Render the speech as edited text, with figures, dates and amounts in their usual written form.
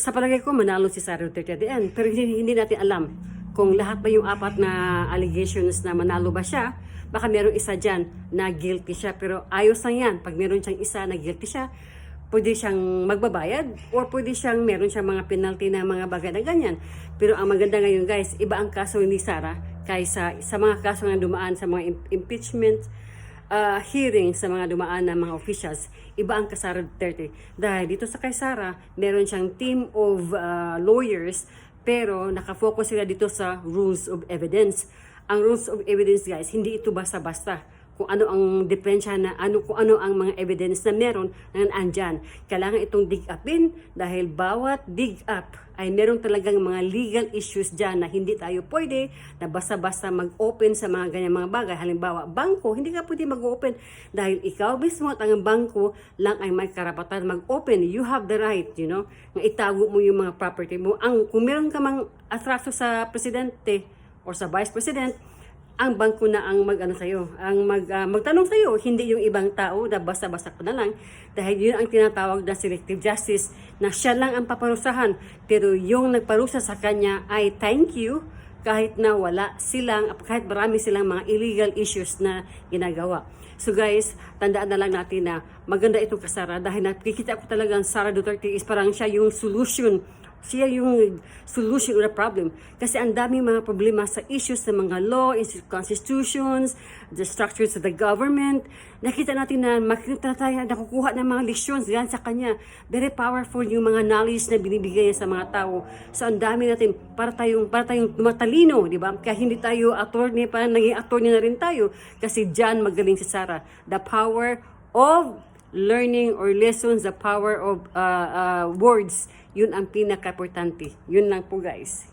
sa palagay ko manalo si Sara Duterte at the end. Pero hindi natin alam kung lahat ba yung apat na allegations na manalo ba siya. Baka merong isa dyan na guilty siya. Pero ayos lang yan. Pag meron siyang isa na guilty siya, pwede siyang magbabayad or pwede siyang meron siyang mga penalty na mga bagay na ganyan. Pero ang maganda ngayon guys, iba ang kaso ni Sara kaysa sa mga kaso na dumaan sa mga impeachment hearing sa mga dumaan ng mga officials. Iba ang kay Sara Duterte. Dahil dito sa kay Sara, meron siyang team of lawyers pero nakafocus sila dito sa rules of evidence. Ang rules of evidence guys, hindi ito basta-basta kung ano ang depensa na kung ano ang mga evidence na meron na andyan. Kailangan itong dig upin dahil bawat dig up ay meron talagang mga legal issues dyan na hindi tayo pwede na basta-basta mag-open sa mga ganyan mga bagay. Halimbawa, bangko, hindi ka pwede mag-open dahil ikaw mismo at ang bangko lang ay may karapatan mag-open. You have the right, na itago mo yung mga property mo. Kung meron ka mang atraso sa presidente or sa vice president, ang bangko na ang magtanong sa iyo, hindi yung ibang tao na basta-basta ko na lang, dahil yun ang tinatawag na selective justice, na siya lang ang paparusahan, pero yung nagparusa sa kanya ay thank you, kahit na kahit marami silang mga illegal issues na ginagawa. So guys, tandaan na lang natin na maganda itong kasara, dahil nakikita ko talagang Sara Duterte is parang siya yung solution. Siya yung solution of the problem. Kasi ang daming mga problema sa issues ng mga law, constitutions, the structures of the government. Nakita natin na nakukuha ng mga leksyon yan sa kanya. Very powerful yung mga knowledge na binibigay niya sa mga tao. So ang dami natin, para tayong matalino, di ba? Kaya hindi tayo attorney, parang naging attorney na rin tayo. Kasi dyan magaling si Sara. The power of learning or lessons, the power of words, yun ang pinaka-importante. Yun lang po guys.